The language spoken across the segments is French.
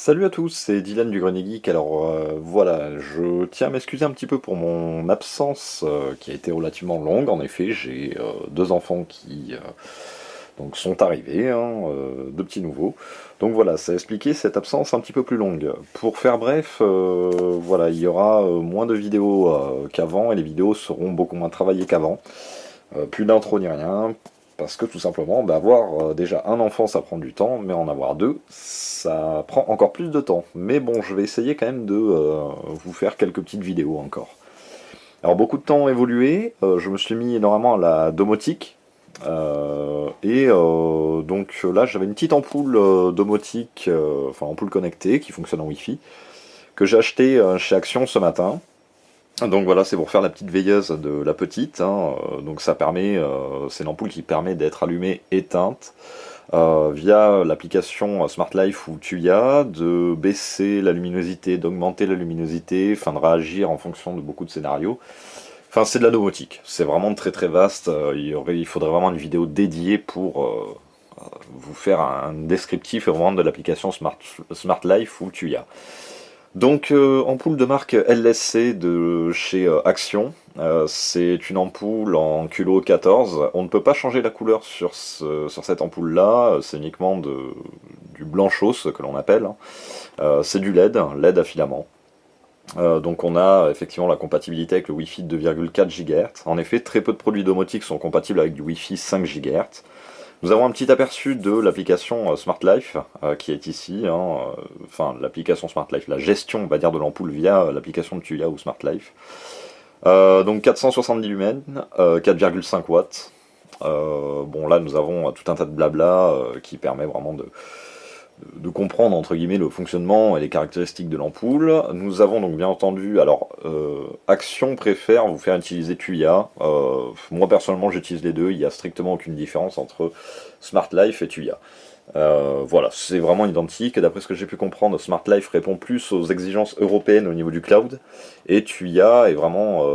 Salut à tous, c'est Dylan du Grenier Geek. Alors voilà, je tiens à m'excuser un petit peu pour mon absence qui a été relativement longue. En effet, j'ai deux enfants qui donc sont arrivés, hein, deux petits nouveaux. Donc voilà, ça a expliqué cette absence un petit peu plus longue. Pour faire bref, voilà, il y aura moins de vidéos qu'avant et les vidéos seront beaucoup moins travaillées qu'avant. Plus d'intro ni rien, parce que tout simplement, bah, avoir déjà un enfant, ça prend du temps, mais en avoir deux, ça prend encore plus de temps. Mais bon, je vais essayer quand même de vous faire quelques petites vidéos encore. Alors beaucoup de temps ont évolué, je me suis mis énormément à la domotique, donc là j'avais une petite ampoule domotique, enfin ampoule connectée qui fonctionne en Wi-Fi, que j'ai acheté chez Action ce matin. Donc voilà, c'est pour faire la petite veilleuse de la petite, hein. Donc ça permet, c'est une ampoule qui permet d'être allumée, éteinte, via l'application Smart Life ou Tuya, de baisser la luminosité, d'augmenter la luminosité, enfin de réagir en fonction de beaucoup de scénarios. Enfin c'est de la domotique, c'est vraiment très très vaste, il faudrait vraiment une vidéo dédiée pour vous faire un descriptif vraiment de l'application Smart Life ou Tuya. Donc, ampoule de marque LSC de chez Action. C'est une ampoule en culot 14. On ne peut pas changer la couleur sur cette ampoule-là. C'est uniquement du blanchos que l'on appelle, hein. C'est du LED à filament. Donc on a effectivement la compatibilité avec le Wi-Fi de 2,4 GHz. En effet, très peu de produits domotiques sont compatibles avec du Wi-Fi 5 GHz. Nous avons un petit aperçu de l'application Smart Life qui est ici, hein, enfin l'application Smart Life, la gestion on va dire de l'ampoule via l'application de Tuya ou Smart Life. Donc 470 lumens, 4,5 watts. Bon là nous avons tout un tas de blabla qui permet vraiment de comprendre entre guillemets le fonctionnement et les caractéristiques de l'ampoule. Nous avons donc bien entendu, alors Action préfère vous faire utiliser Tuya. Moi personnellement j'utilise les deux, il n'y a strictement aucune différence entre Smart Life et Tuya. Voilà, c'est vraiment identique. Et d'après ce que j'ai pu comprendre, Smart Life répond plus aux exigences européennes au niveau du cloud, et Tuya est vraiment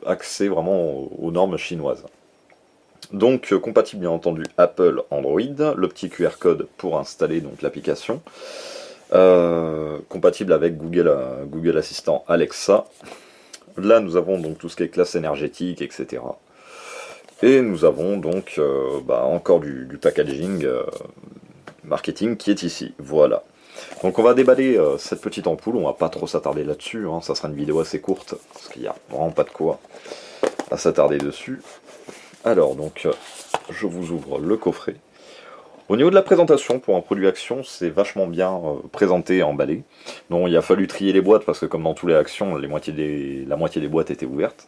axé vraiment aux normes chinoises. Donc compatible bien entendu Apple Android, le petit QR code pour installer donc l'application, compatible avec Google Assistant Alexa. Là nous avons donc tout ce qui est classe énergétique, etc. Et nous avons donc encore du packaging marketing qui est ici. Voilà. Donc on va déballer cette petite ampoule, on va pas trop s'attarder là-dessus, hein. Ça sera une vidéo assez courte, parce qu'il n'y a vraiment pas de quoi à s'attarder dessus. Alors donc je vous ouvre le coffret. Au niveau de la présentation, pour un produit Action, c'est vachement bien présenté et emballé. Donc il a fallu trier les boîtes, parce que comme dans tous les Actions, la moitié des boîtes étaient ouvertes.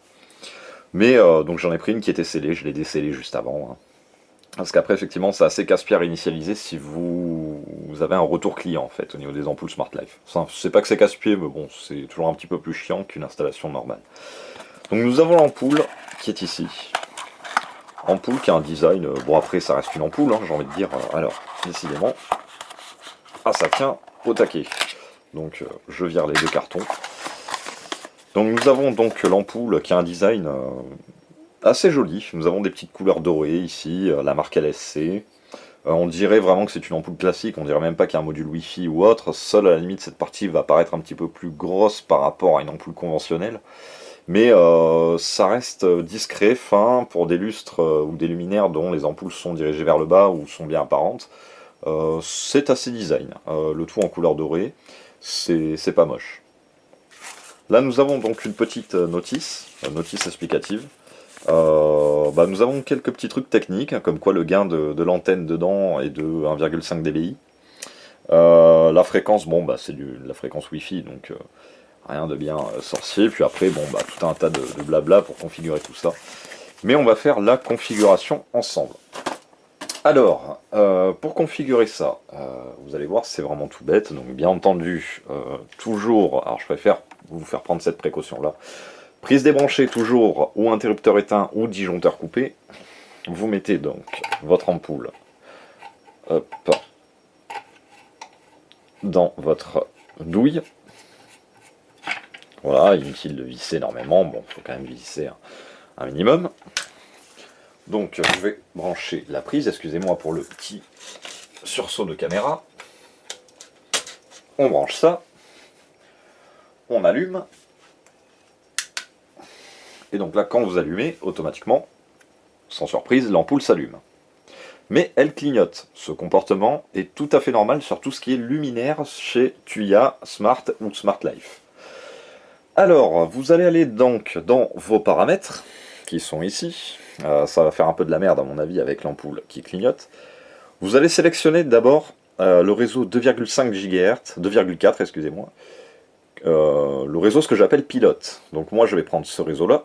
Mais donc j'en ai pris une qui était scellée, je l'ai décellée juste avant, hein. Parce qu'après, effectivement, c'est assez casse-pied à initialiser si vous avez un retour client, en fait, au niveau des ampoules Smart Life. Enfin, c'est pas que c'est casse-pied, mais bon, c'est toujours un petit peu plus chiant qu'une installation normale. Donc nous avons l'ampoule qui est ici. Ampoule qui a un design, bon après ça reste une ampoule, hein, j'ai envie de dire, alors, décidément, ah ça tient au taquet. Donc je vire les deux cartons. Donc nous avons donc l'ampoule qui a un design assez joli. Nous avons des petites couleurs dorées ici, la marque LSC. On dirait vraiment que c'est une ampoule classique, on dirait même pas qu'il y a un module Wi-Fi ou autre. Seule à la limite cette partie va paraître un petit peu plus grosse par rapport à une ampoule conventionnelle. Mais ça reste discret, fin, pour des lustres ou des luminaires dont les ampoules sont dirigées vers le bas ou sont bien apparentes. C'est assez design. Le tout en couleur dorée, c'est pas moche. Là nous avons donc une petite notice explicative. Nous avons quelques petits trucs techniques, hein, comme quoi le gain de l'antenne dedans est de 1,5 dBi. La fréquence, bon c'est la fréquence Wi-Fi, donc rien de bien sorcier. Puis après, tout un tas de blabla pour configurer tout ça. Mais on va faire la configuration ensemble. Alors, pour configurer ça, vous allez voir, c'est vraiment tout bête. Donc bien entendu, toujours, alors je préfère vous faire prendre cette précaution-là. Prise débranchée toujours, ou interrupteur éteint, ou disjoncteur coupé. Vous mettez donc votre ampoule, hop, dans votre douille. Voilà, inutile de visser énormément, bon, il faut quand même visser un minimum. Donc je vais brancher la prise, excusez-moi pour le petit sursaut de caméra. on branche ça, on allume, et donc là, quand vous allumez, automatiquement, sans surprise, l'ampoule s'allume. Mais elle clignote. Ce comportement est tout à fait normal sur tout ce qui est luminaire chez Tuya, Smart ou Smart Life. Alors, vous allez aller donc dans vos paramètres, qui sont ici. Ça va faire un peu de la merde à mon avis avec l'ampoule qui clignote. Vous allez sélectionner d'abord le réseau 2,5 GHz, 2,4 excusez-moi, le réseau ce que j'appelle pilote. Donc moi je vais prendre ce réseau-là,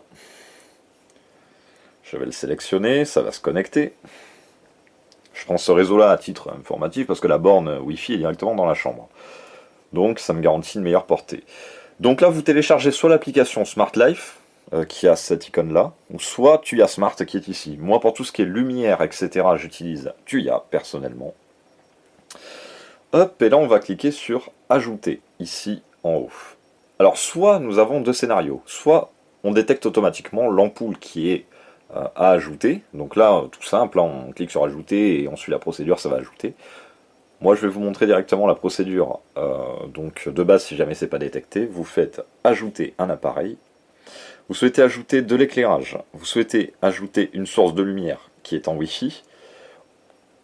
je vais le sélectionner, ça va se connecter. Je prends ce réseau-là à titre informatif parce que la borne Wi-Fi est directement dans la chambre. Donc ça me garantit une meilleure portée. Donc là vous téléchargez soit l'application Smart Life, qui a cette icône-là, ou soit Tuya Smart qui est ici. Moi pour tout ce qui est lumière, etc., j'utilise Tuya personnellement. Hop, et là on va cliquer sur Ajouter, ici en haut. Alors soit nous avons deux scénarios, soit on détecte automatiquement l'ampoule qui est à ajouter, donc là tout simple, hein, on clique sur Ajouter et on suit la procédure, ça va ajouter. Moi je vais vous montrer directement la procédure, donc de base si jamais c'est pas détecté, vous faites Ajouter un appareil, vous souhaitez ajouter de l'éclairage, vous souhaitez ajouter une source de lumière qui est en Wi-Fi,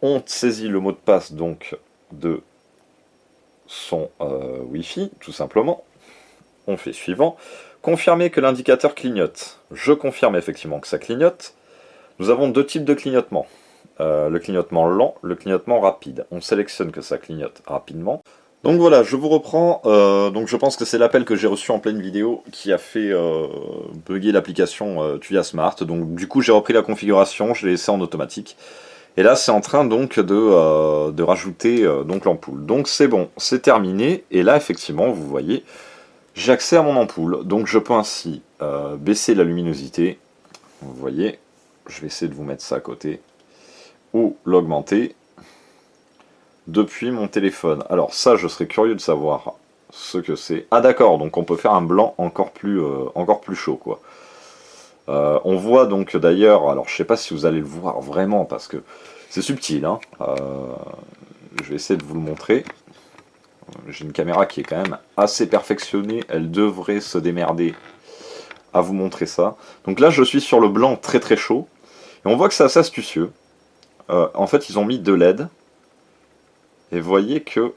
on saisit le mot de passe donc de son Wi-Fi, tout simplement. On fait suivant. Confirmer que l'indicateur clignote. Je confirme effectivement que ça clignote. Nous avons deux types de clignotement. Le clignotement lent, le clignotement rapide. On sélectionne que ça clignote rapidement. Donc voilà, je vous reprends. Donc je pense que c'est l'appel que j'ai reçu en pleine vidéo qui a fait bugger l'application Tuya Smart. Donc du coup j'ai repris la configuration, je l'ai laissé en automatique. Et là, c'est en train donc de rajouter donc l'ampoule. Donc c'est bon, c'est terminé. Et là, effectivement, vous voyez, j'ai accès à mon ampoule. Donc je peux ainsi baisser la luminosité. Vous voyez, je vais essayer de vous mettre ça à côté. Ou l'augmenter depuis mon téléphone. Alors ça, je serais curieux de savoir ce que c'est. Ah d'accord, donc on peut faire un blanc encore plus chaud, quoi. On voit donc d'ailleurs, alors je sais pas si vous allez le voir vraiment parce que c'est subtil, hein. Je vais essayer de vous le montrer. J'ai une caméra qui est quand même assez perfectionnée, elle devrait se démerder à vous montrer ça. Donc là je suis sur le blanc très très chaud, et on voit que c'est assez astucieux. En fait ils ont mis deux LED, et vous voyez que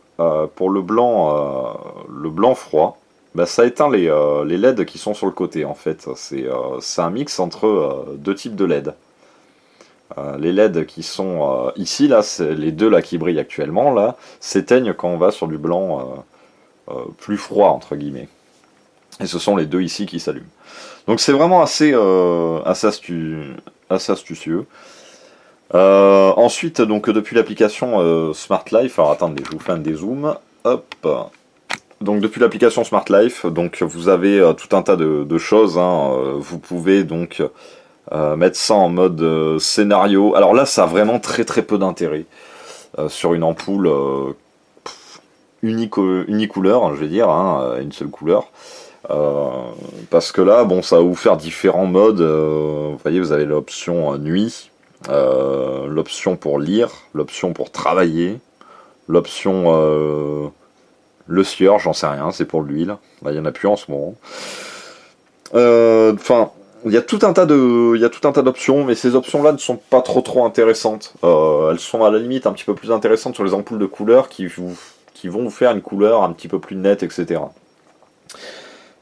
pour le blanc froid, bah, ça éteint les LED qui sont sur le côté en fait. C'est un mix entre deux types de LED. Les LED qui sont ici, là, les deux là qui brillent actuellement, là, s'éteignent quand on va sur du blanc plus froid entre guillemets. Et ce sont les deux ici qui s'allument. Donc c'est vraiment assez astucieux. Ensuite, donc depuis l'application Smart Life, alors attendez, je vous fais un dézoom. Hop. Donc depuis l'application Smart Life, donc vous avez tout un tas de choses. Hein. Vous pouvez donc mettre ça en mode scénario. Alors là, ça a vraiment très très peu d'intérêt sur une ampoule unicouleur, hein, je vais dire, hein, une seule couleur. Parce que là, bon, ça va vous faire différents modes. Vous voyez, vous avez l'option nuit, l'option pour lire, l'option pour travailler, l'option le sieur, j'en sais rien, c'est pour l'huile. Bah, il n'y en a plus en ce moment. Enfin, il y a tout un tas d'options, mais ces options-là ne sont pas trop intéressantes. Elles sont à la limite un petit peu plus intéressantes sur les ampoules de couleur qui vont vous faire une couleur un petit peu plus nette, etc.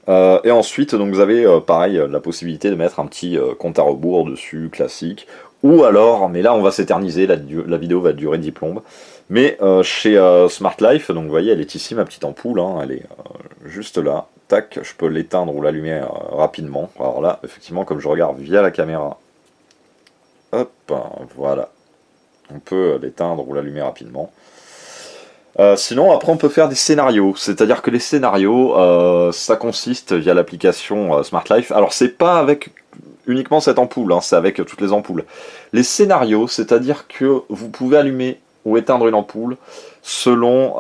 Et ensuite, donc vous avez pareil la possibilité de mettre un petit compte à rebours dessus, classique. Ou alors, mais là on va s'éterniser, la vidéo va durer 10 plombes. Mais chez Smart Life, donc vous voyez, elle est ici ma petite ampoule, hein, elle est juste là. Tac, je peux l'éteindre ou l'allumer rapidement. Alors là, effectivement, comme je regarde via la caméra, hop, voilà. On peut l'éteindre ou l'allumer rapidement. Sinon, après, on peut faire des scénarios. C'est-à-dire que les scénarios, ça consiste via l'application Smart Life. Alors, c'est pas avec uniquement cette ampoule, hein, c'est avec toutes les ampoules. Les scénarios, c'est-à-dire que vous pouvez allumer ou éteindre une ampoule selon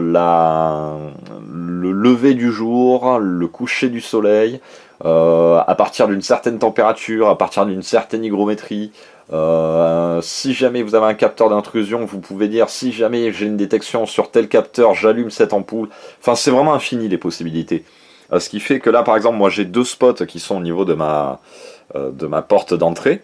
le lever du jour, le coucher du soleil, à partir d'une certaine température, à partir d'une certaine hygrométrie. Si jamais vous avez un capteur d'intrusion, vous pouvez dire si jamais j'ai une détection sur tel capteur, j'allume cette ampoule. Enfin, c'est vraiment infini les possibilités. Ce qui fait que là, par exemple, moi j'ai 2 spots qui sont au niveau de ma porte d'entrée.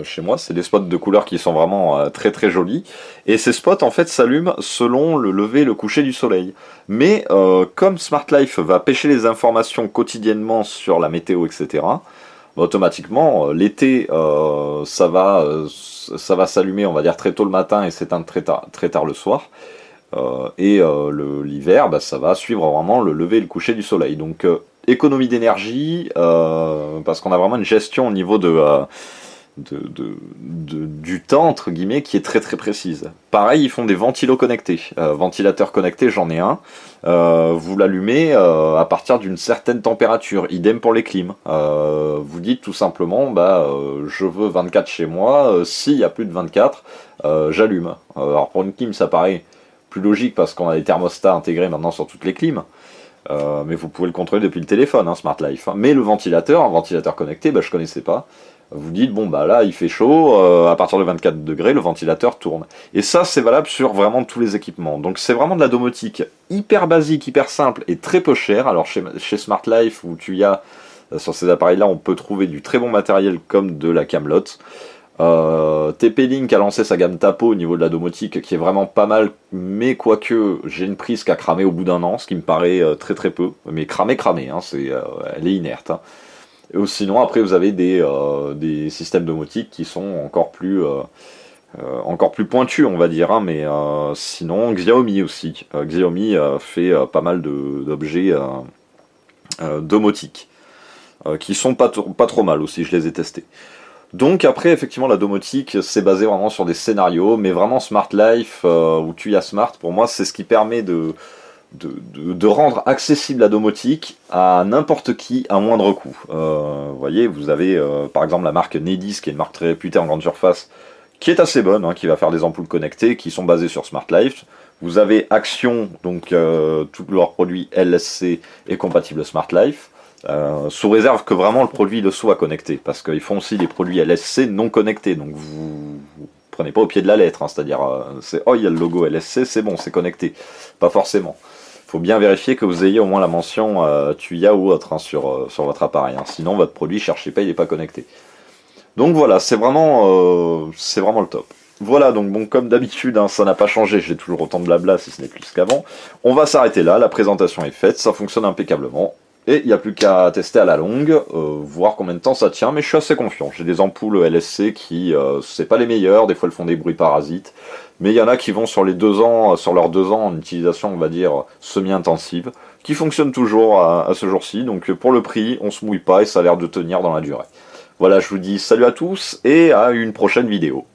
Chez moi, c'est des spots de couleurs qui sont vraiment très très jolis. Et ces spots en fait s'allument selon le lever et le coucher du soleil. Mais comme Smart Life va pêcher les informations quotidiennement sur la météo, etc., bah, automatiquement l'été ça va s'allumer, on va dire très tôt le matin et s'éteindre très tard le soir. L'hiver, bah, ça va suivre vraiment le lever et le coucher du soleil. Donc économie d'énergie, parce qu'on a vraiment une gestion au niveau du temps, entre guillemets, qui est très très précise. Pareil, ils font des ventilos connectés. Ventilateur connecté, j'en ai un. Vous l'allumez à partir d'une certaine température. Idem pour les clims. Vous dites tout simplement, je veux 24 chez moi. S'il y a plus de 24, j'allume. Alors pour une clim, ça paraît plus logique parce qu'on a des thermostats intégrés maintenant sur toutes les clims. Mais vous pouvez le contrôler depuis le téléphone, hein, Smart Life. Mais le ventilateur, un ventilateur connecté, je connaissais pas. Vous dites, bon là il fait chaud, à partir de 24 degrés, le ventilateur tourne. Et ça c'est valable sur vraiment tous les équipements. Donc c'est vraiment de la domotique hyper basique, hyper simple et très peu cher. Alors chez Smart Life, où tu y as, sur ces appareils là, on peut trouver du très bon matériel comme de la Camelot. TP-Link a lancé sa gamme Tapo au niveau de la domotique qui est vraiment pas mal, mais quoique j'ai une prise qui a cramé au bout d'un an, ce qui me paraît très très peu, mais cramé, hein, elle est inerte. Hein. Et sinon après vous avez des systèmes domotiques qui sont encore plus pointus, on va dire, hein, mais sinon Xiaomi aussi. Xiaomi fait pas mal d'objets domotiques qui sont pas trop mal aussi, je les ai testés. Donc après, effectivement, la domotique, c'est basé vraiment sur des scénarios, mais vraiment Smart Life, ou Tuya Smart, pour moi, c'est ce qui permet de rendre accessible la domotique à n'importe qui à moindre coût. Vous voyez, vous avez par exemple la marque Nedis, qui est une marque très réputée en grande surface, qui est assez bonne, hein, qui va faire des ampoules connectées, qui sont basées sur Smart Life. Vous avez Action, donc tous leurs produits LSC est compatible Smart Life. Sous réserve que vraiment le produit le soit connecté, parce qu'ils font aussi des produits LSC non connectés, donc vous prenez pas au pied de la lettre, hein, c'est-à-dire il y a le logo LSC, c'est bon, c'est connecté, pas forcément. Il faut bien vérifier que vous ayez au moins la mention Tuya ou autre, hein, sur votre appareil, hein. Sinon votre produit, cherchez pas, il n'est pas connecté. Donc voilà, c'est vraiment le top. Voilà, donc bon, comme d'habitude, hein, ça n'a pas changé, j'ai toujours autant de blabla si ce n'est plus qu'avant. On va s'arrêter là, la présentation est faite, ça fonctionne impeccablement. Et il n'y a plus qu'à tester à la longue, voir combien de temps ça tient, mais je suis assez confiant. J'ai des ampoules LSC qui, c'est pas les meilleures, des fois elles font des bruits parasites, mais il y en a qui vont sur leurs 2 ans en utilisation, on va dire, semi-intensive, qui fonctionnent toujours à ce jour-ci, donc pour le prix, on se mouille pas et ça a l'air de tenir dans la durée. Voilà, je vous dis salut à tous et à une prochaine vidéo.